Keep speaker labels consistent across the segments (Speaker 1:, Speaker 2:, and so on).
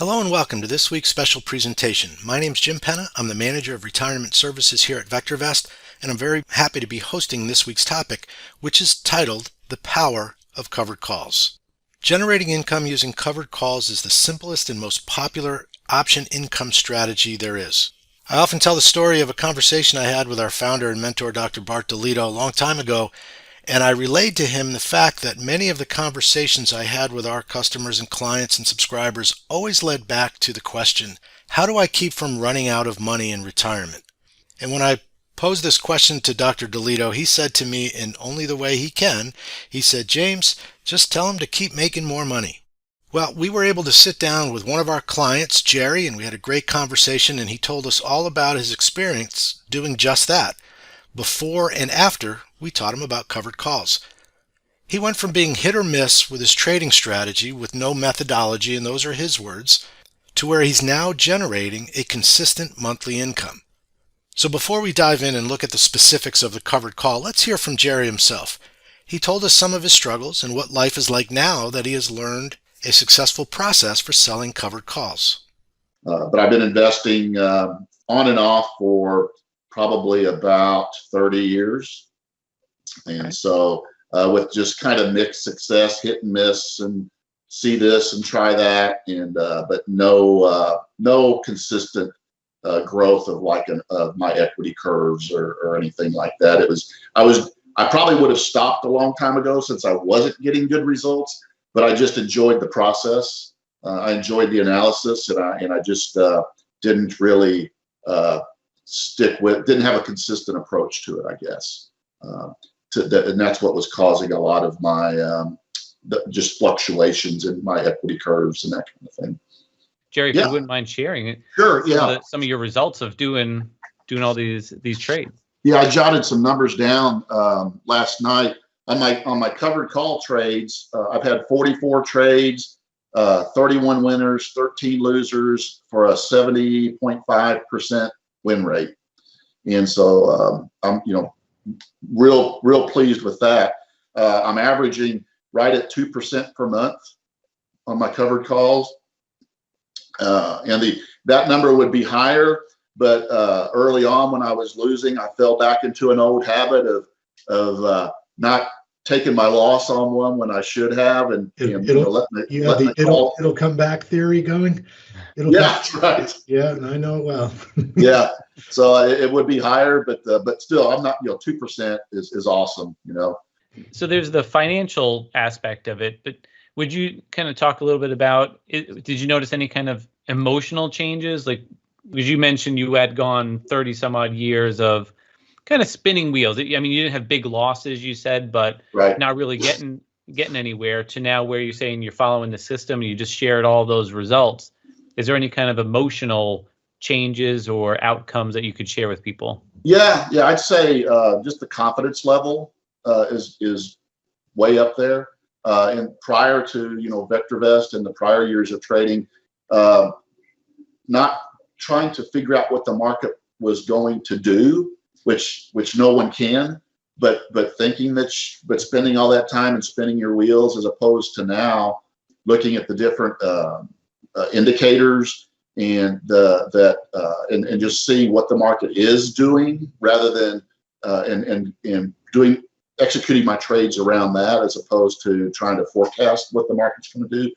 Speaker 1: Hello and welcome to this week's special presentation. My name is Jim Penna. I'm the Manager of Retirement Services here at VectorVest, and I'm very happy to be hosting this week's topic, which is titled The Power of Covered Calls. Generating income using covered calls is the simplest and most popular option income strategy there is. I often tell the story of a conversation I had with our founder and mentor, Dr. Bart DeLito, a long time ago, and I relayed to him the fact that many of the conversations I had with our customers and clients and subscribers always led back to the question, how do I keep from running out of money in retirement? And when I posed this question to Dr. DeLito, he said to me in only the way he can, he said, James, just tell him to keep making more money. Well, we were able to sit down with one of our clients, Jerry, and we had a great conversation, and he told us all about his experience doing just that. Before and after we taught him about covered calls. He went from being hit or miss with his trading strategy with no methodology, and those are his words, to where he's now generating a consistent monthly income. So before we dive in and look at the specifics of the covered call, let's hear from Jerry himself. He told us some of his struggles and what life is like now that he has learned a successful process for selling covered calls.
Speaker 2: But I've been investing on and off for probably about 30 years. And so with just kind of mixed success, hit and miss, and see this and try that, and but no consistent growth of of my equity curves or anything like that. I probably would have stopped a long time ago since I wasn't getting good results, but I just enjoyed the process. I enjoyed the analysis, and I just didn't really didn't have a consistent approach to it, I guess. And that's what was causing a lot of my just fluctuations in my equity curves and that kind of thing.
Speaker 3: Jerry, if you wouldn't mind sharing it.
Speaker 2: Sure, yeah.
Speaker 3: Some of your results of doing all these trades.
Speaker 2: Yeah, I jotted some numbers down last night on my covered call trades. I've had 44 trades, 31 winners, 13 losers for a 70.5% win rate. And so I'm real pleased with that. I'm averaging right at 2% per month on my covered calls. And that number would be higher, but early on when I was losing, I fell back into an old habit of not taking my loss on one when I should have, and
Speaker 4: it'll come back theory going.
Speaker 2: That's right.
Speaker 4: Yeah, I know it well.
Speaker 2: Yeah, so it would be higher, but still, I'm not. 2% is awesome.
Speaker 3: So there's the financial aspect of it, but would you kind of talk a little bit about it? Did you notice any kind of emotional changes? Like, because you mentioned you had gone 30 some odd years of kind of spinning wheels. I mean, you didn't have big losses, you said, but not really getting anywhere, to now where you're saying you're following the system and you just shared all those results. Is there any kind of emotional changes or outcomes that you could share with people?
Speaker 2: Yeah, I'd say just the confidence level is way up there. And prior to VectorVest and the prior years of trading, not trying to figure out what the market was going to do, which no one can, but thinking but spending all that time and spinning your wheels, as opposed to now looking at the different indicators and and just seeing what the market is doing, rather than and executing my trades around that, as opposed to trying to forecast what the market's going to do.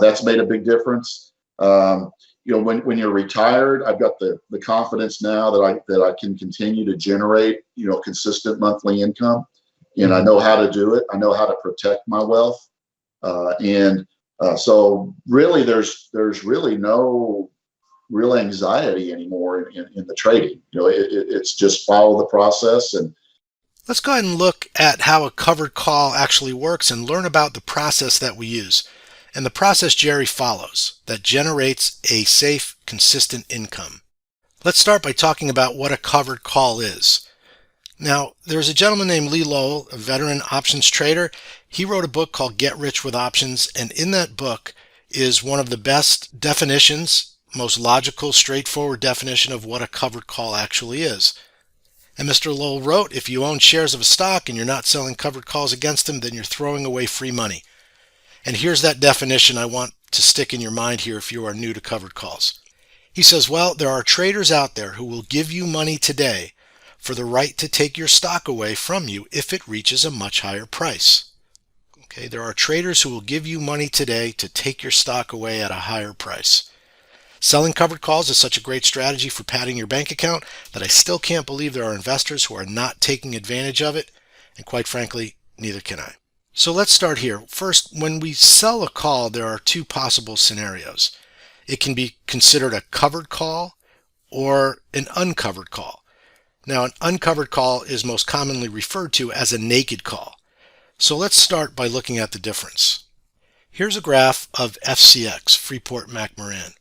Speaker 2: That's made a big difference. When you're retired, I've got the confidence now that I can continue to generate consistent monthly income, and I know how to do it. I know how to protect my wealth, so really there's really no real anxiety anymore in the trading. It's just follow the process. And
Speaker 1: let's go ahead and look at how a covered call actually works and learn about the process that we use. And the process Jerry follows that generates a safe, consistent income. Let's start by talking about what a covered call is. Now, there's a gentleman named Lee Lowell, a veteran options trader. He wrote a book called Get Rich with Options, and in that book is one of the best definitions, most logical, straightforward definition of what a covered call actually is. And Mr. Lowell wrote, if you own shares of a stock and you're not selling covered calls against them, then you're throwing away free money. And here's that definition I want to stick in your mind here if you are new to covered calls. He says, well, there are traders out there who will give you money today for the right to take your stock away from you if it reaches a much higher price. Okay, there are traders who will give you money today to take your stock away at a higher price. Selling covered calls is such a great strategy for padding your bank account that I still can't believe there are investors who are not taking advantage of it, and quite frankly, neither can I. So let's start here. First, when we sell a call, there are two possible scenarios. It can be considered a covered call or an uncovered call. Now, an uncovered call is most commonly referred to as a naked call. So let's start by looking at the difference. Here's a graph of FCX, Freeport-McMoRan.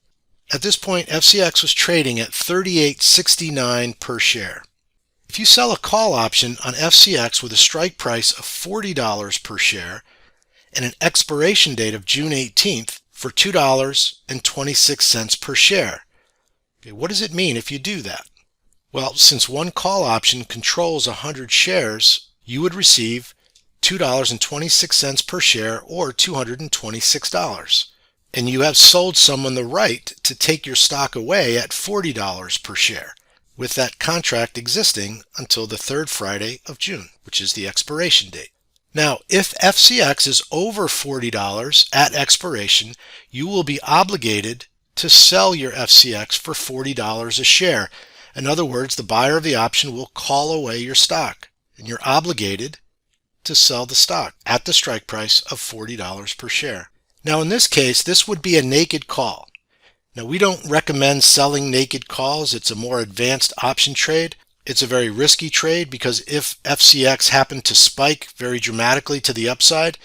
Speaker 1: At this point, FCX was trading at $38.69 per share. If you sell a call option on FCX with a strike price of $40 per share and an expiration date of June 18th for $2.26 per share, okay, what does it mean if you do that? Well, since one call option controls 100 shares, you would receive $2.26 per share or $226. And you have sold someone the right to take your stock away at $40 per share, with that contract existing until the third Friday of June, which is the expiration date. Now, if FCX is over $40 at expiration, you will be obligated to sell your FCX for $40 a share. In other words, the buyer of the option will call away your stock, and you're obligated to sell the stock at the strike price of $40 per share. Now, in this case, this would be a naked call. Now, we don't recommend selling naked calls. It's a more advanced option trade. It's a very risky trade because if FCX happened to spike very dramatically to the upside,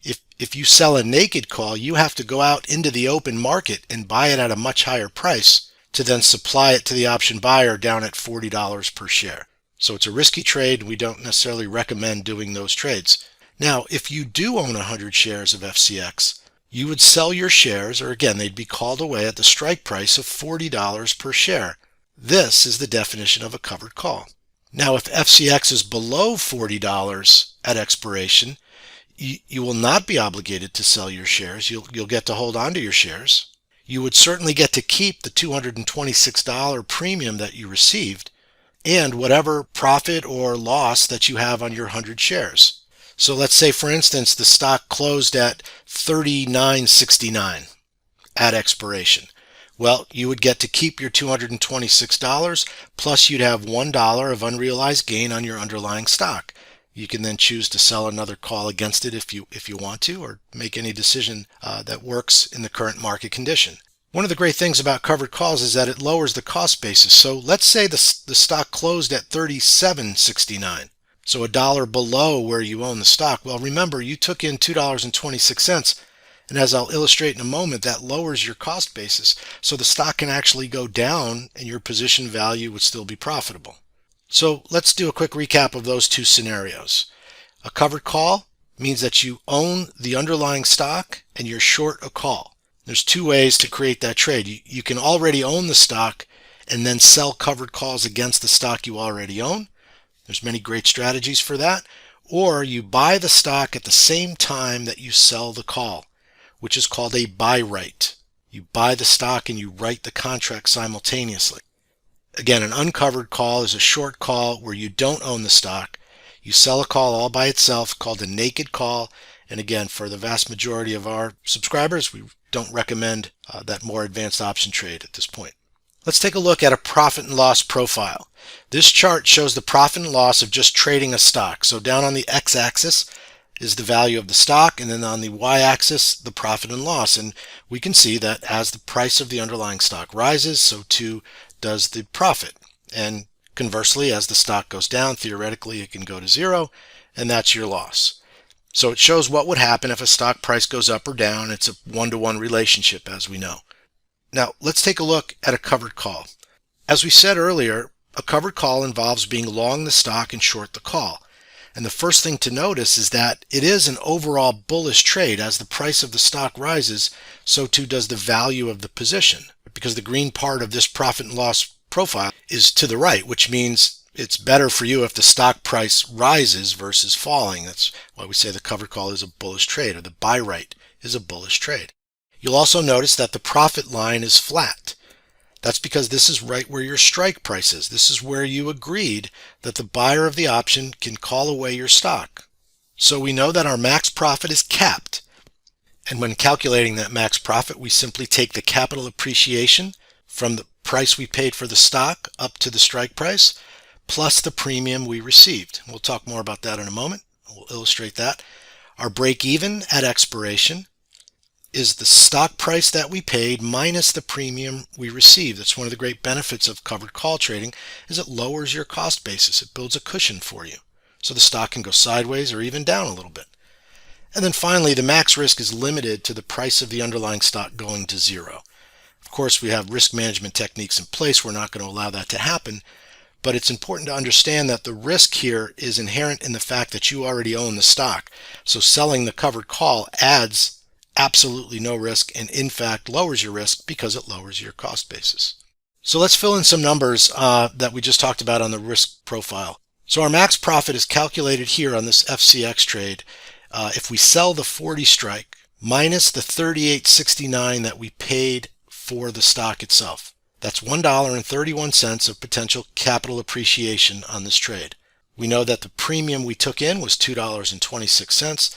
Speaker 1: if you sell a naked call, you have to go out into the open market and buy it at a much higher price to then supply it to the option buyer down at $40 per share. So it's a risky trade. We don't necessarily recommend doing those trades. Now, if you do own 100 shares of FCX, you would sell your shares, or again, they'd be called away at the strike price of $40 per share. This is the definition of a covered call. Now, if FCX is below $40 at expiration, you will not be obligated to sell your shares. You'll get to hold on to your shares. You would certainly get to keep the $226 premium that you received and whatever profit or loss that you have on your 100 shares. So let's say, for instance, the stock closed at $39.69 at expiration. Well, you would get to keep your $226, plus you'd have $1 of unrealized gain on your underlying stock. You can then choose to sell another call against it if you want to, or make any decision that works in the current market condition. One of the great things about covered calls is that it lowers the cost basis. So let's say the stock closed at $37.69. So $1 below where you own the stock. Well, remember, you took in $2.26, and as I'll illustrate in a moment, that lowers your cost basis. So the stock can actually go down and your position value would still be profitable. So let's do a quick recap of those two scenarios. A covered call means that you own the underlying stock and you're short a call. There's two ways to create that trade. You can already own the stock and then sell covered calls against the stock you already own. There's many great strategies for that. Or you buy the stock at the same time that you sell the call, which is called a buy right. You buy the stock and you write the contract simultaneously. Again, an uncovered call is a short call where you don't own the stock. You sell a call all by itself called a naked call. And again, for the vast majority of our subscribers, we don't recommend that more advanced option trade at this point. Let's take a look at a profit and loss profile. This chart shows the profit and loss of just trading a stock. So down on the x-axis is the value of the stock, and then on the y-axis, the profit and loss. And we can see that as the price of the underlying stock rises, so too does the profit. And conversely, as the stock goes down, theoretically it can go to zero, and that's your loss. So it shows what would happen if a stock price goes up or down. It's a one-to-one relationship, as we know. Now, let's take a look at a covered call. As we said earlier, a covered call involves being long the stock and short the call. And the first thing to notice is that it is an overall bullish trade. As the price of the stock rises, so too does the value of the position, because the green part of this profit and loss profile is to the right, which means it's better for you if the stock price rises versus falling. That's why we say the covered call is a bullish trade, or the buy right is a bullish trade. You'll also notice that the profit line is flat. That's because this is right where your strike price is. This is where you agreed that the buyer of the option can call away your stock. So we know that our max profit is capped. And when calculating that max profit, we simply take the capital appreciation from the price we paid for the stock up to the strike price, plus the premium we received. We'll talk more about that in a moment. We'll illustrate that. Our break even at expiration is the stock price that we paid minus the premium we received. That's one of the great benefits of covered call trading, is it lowers your cost basis. It builds a cushion for you. So the stock can go sideways or even down a little bit. And then finally, the max risk is limited to the price of the underlying stock going to zero. Of course, we have risk management techniques in place. We're not going to allow that to happen. But it's important to understand that the risk here is inherent in the fact that you already own the stock. So selling the covered call adds absolutely no risk and in fact lowers your risk because it lowers your cost basis. So let's fill in some numbers that we just talked about on the risk profile. So our max profit is calculated here on this FCX trade. If we sell the 40 strike minus the $38.69 that we paid for the stock itself, that's $1.31 of potential capital appreciation on this trade. We know that the premium we took in was $2.26.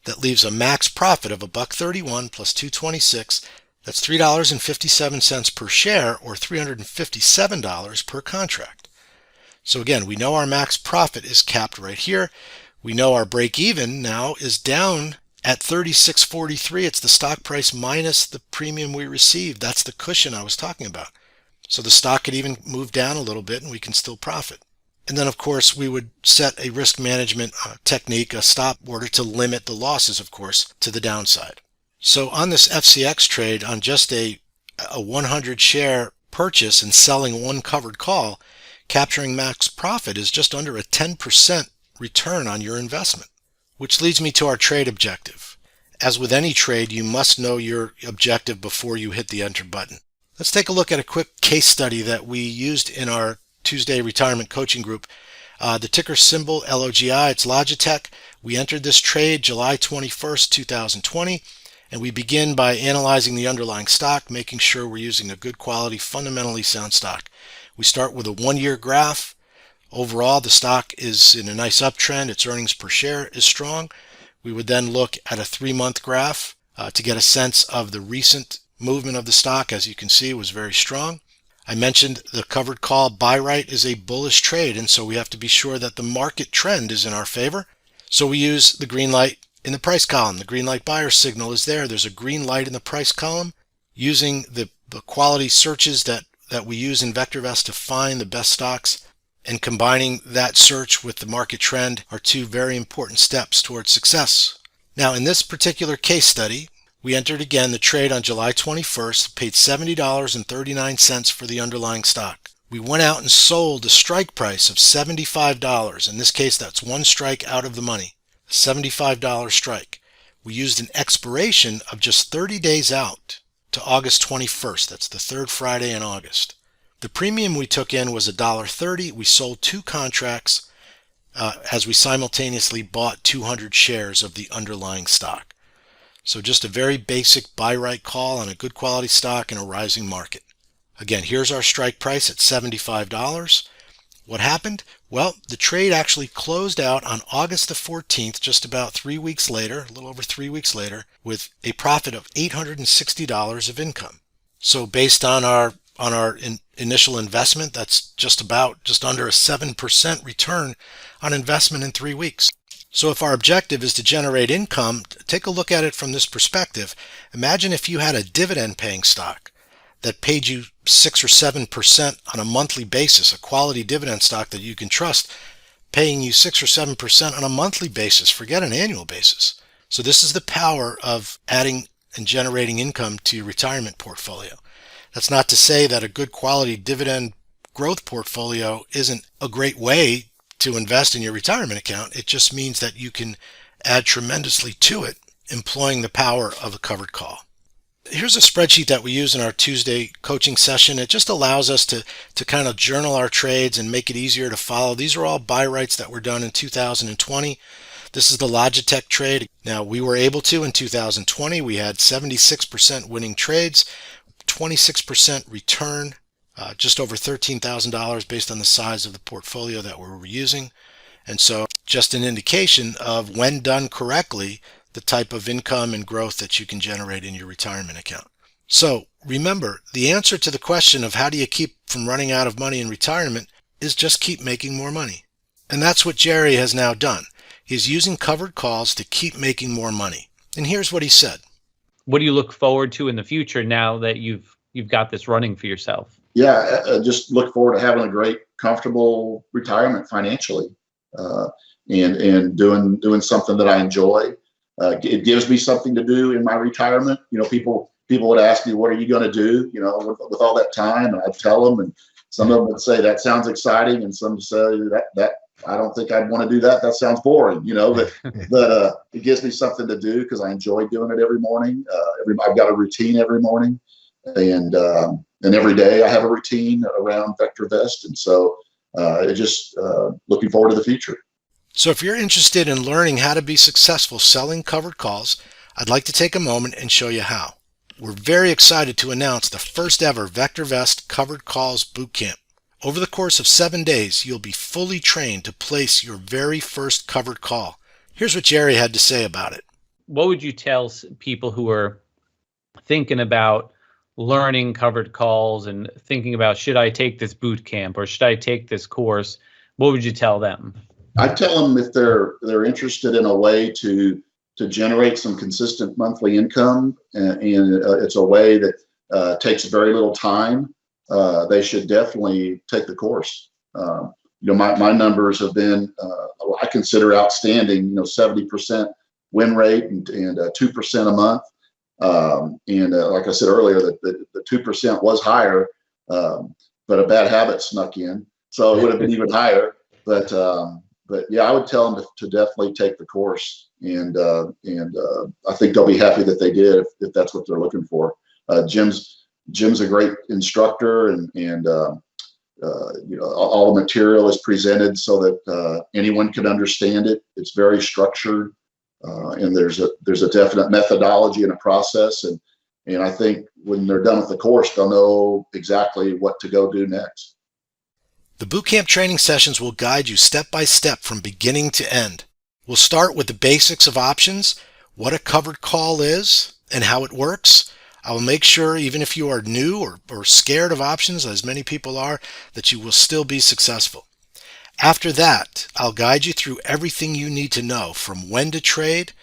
Speaker 1: That leaves a max profit of $1.31 plus $2.26. That's $3.57 per share, or $357 per contract. So again, we know our max profit is capped right here. We know our break even now is down at $36.43. It's the stock price minus the premium we received. That's the cushion I was talking about. So the stock could even move down a little bit and we can still profit. And then, of course, we would set a risk management technique, a stop order, to limit the losses, of course, to the downside. So on this FCX trade, on just a 100 share purchase and selling one covered call, capturing max profit is just under a 10% return on your investment. Which leads me to our trade objective. As with any trade, you must know your objective before you hit the enter button. Let's take a look at a quick case study that we used in our Tuesday retirement coaching group. The ticker symbol LOGI, it's Logitech. We entered this trade July 21st, 2020, and we begin by analyzing the underlying stock, making sure we're using a good quality, fundamentally sound stock. We start with a 1-year graph. Overall, the stock is in a nice uptrend. Its earnings per share is strong. We would then look at a 3-month graph to get a sense of the recent movement of the stock. As you can see, it was very strong. I mentioned the covered call buy right is a bullish trade, and so we have to be sure that the market trend is in our favor. So we use the green light in the price column. The green light buyer signal is there. There's a green light in the price column. Using the quality searches that we use in VectorVest to find the best stocks and combining that search with the market trend are two very important steps towards success. Now, in this particular case study, we entered again the trade on July 21st, paid $70.39 for the underlying stock. We went out and sold a strike price of $75. In this case, that's one strike out of the money, a $75 strike. We used an expiration of just 30 days out to August 21st. That's the third Friday in August. The premium we took in was $1.30. We sold 2 contracts as we simultaneously bought 200 shares of the underlying stock. So just a very basic buy right call on a good quality stock in a rising market. Again, here's our strike price at $75. What happened? Well, the trade actually closed out on August the 14th, just about 3 weeks later, a little over 3 weeks later, with a profit of $860 of income. So based on our initial investment, that's just under a 7% return on investment in 3 weeks. So if our objective is to generate income, take a look at it from this perspective. Imagine if you had a dividend paying stock that paid you 6 or 7% on a monthly basis, a quality dividend stock that you can trust, paying you 6 or 7% on a monthly basis, forget an annual basis. So this is the power of adding and generating income to your retirement portfolio. That's not to say that a good quality dividend growth portfolio isn't a great way to invest in your retirement account. It just means that you can add tremendously to it, employing the power of a covered call. Here's a spreadsheet that we use in our Tuesday coaching session. It just allows us to kind of journal our trades and make it easier to follow. These are all buy rights that were done in 2020. This is the Logitech trade. Now, we were able to in 2020. We had 76% winning trades, 26% return, just over $13,000 based on the size of the portfolio that we were using. And so just an indication of, when done correctly, the type of income and growth that you can generate in your retirement account. So remember, the answer to the question of how do you keep from running out of money in retirement is just keep making more money. And that's what Jerry has now done. He's using covered calls to keep making more money. And here's what he said.
Speaker 3: What do you look forward to in the future now that you've got this running for yourself?
Speaker 2: Yeah, just look forward to having a great, comfortable retirement financially, and doing something that I enjoy. It gives me something to do in my retirement. People would ask me, "What are you going to do?" With all that time, and I'd tell them, and some of them would say, "That sounds exciting," and some say that I don't think I'd want to do that. That sounds boring, but it gives me something to do because I enjoy doing it every morning. I've got a routine every morning, and every day I have a routine around VectorVest, and so just looking forward to the future.
Speaker 1: So if you're interested in learning how to be successful selling covered calls, I'd like to take a moment and show you how. We're very excited to announce the first ever VectorVest Covered Calls Bootcamp. Over the course of 7 days, you'll be fully trained to place your very first covered call. Here's what Jerry had to say about it.
Speaker 3: What would you tell people who are thinking about learning covered calls and thinking about, should I take this boot camp or should I take this course? What would you tell them?
Speaker 2: I tell them if they're interested in a way to generate some consistent monthly income, and it's a way that takes very little time, they should definitely take the course. My numbers have been, I consider outstanding. 70% win rate and 2% a month. Like I said earlier, the 2% was higher, but a bad habit snuck in, so it would have been even higher. But yeah, I would tell them to definitely take the course, and I think they'll be happy that they did if that's what they're looking for. Jim's a great instructor, and all the material is presented so that anyone can understand it. It's very structured, and there's a definite methodology and a process, and I think when they're done with the course, they'll know exactly what to go do next.
Speaker 1: The Bootcamp training sessions will guide you step by step from beginning to end. We'll start with the basics of options, what a covered call is, and how it works. I will make sure, even if you are new or scared of options, as many people are, that you will still be successful. After that, I'll guide you through everything you need to know, from when to trade,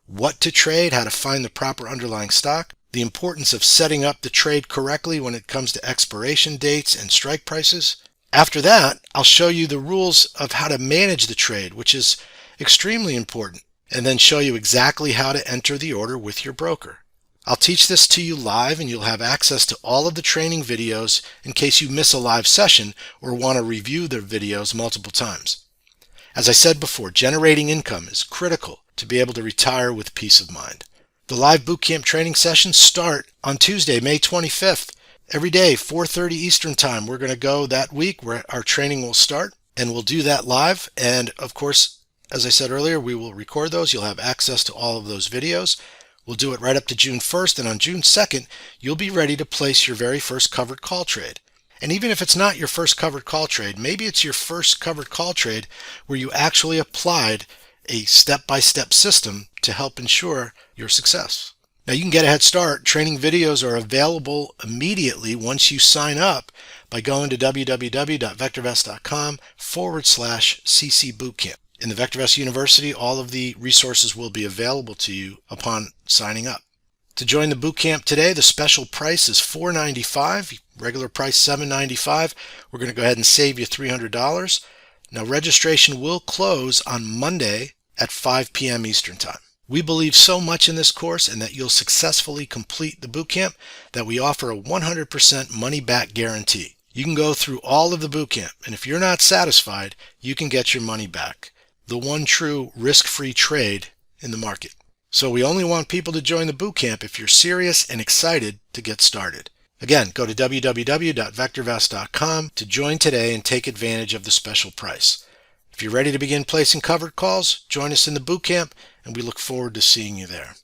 Speaker 1: what to trade, how to find the proper underlying stock, the importance of setting up the trade correctly when it comes to expiration dates and strike prices. After that, I'll show you the rules of how to manage the trade, which is extremely important, and then show you exactly how to enter the order with your broker. I'll teach this to you live, and you'll have access to all of the training videos in case you miss a live session or want to review the videos multiple times. As I said before, generating income is critical to be able to retire with peace of mind. The live bootcamp training sessions start on Tuesday, May 25th. Every day, 4:30 Eastern Time, we're going to go that week where our training will start, and we'll do that live. And of course, as I said earlier, we will record those. You'll have access to all of those videos. We'll do it right up to June 1st, and on June 2nd, you'll be ready to place your very first covered call trade. And even if it's not your first covered call trade, maybe it's your first covered call trade where you actually applied a step-by-step system to help ensure your success. Now, you can get a head start. Training videos are available immediately once you sign up by going to www.vectorvest.com/CC Bootcamp. In the VectorVest University, all of the resources will be available to you upon signing up. To join the bootcamp today, the special price is $495, regular price $795. We're going to go ahead and save you $300. Now, registration will close on Monday at 5 p.m. Eastern Time. We believe so much in this course and that you'll successfully complete the bootcamp that we offer a 100% money-back guarantee. You can go through all of the bootcamp, and if you're not satisfied, you can get your money back. The one true risk-free trade in the market. So we only want people to join the bootcamp if you're serious and excited to get started. Again, go to www.vectorvest.com to join today and take advantage of the special price. If you're ready to begin placing covered calls, join us in the bootcamp, and we look forward to seeing you there.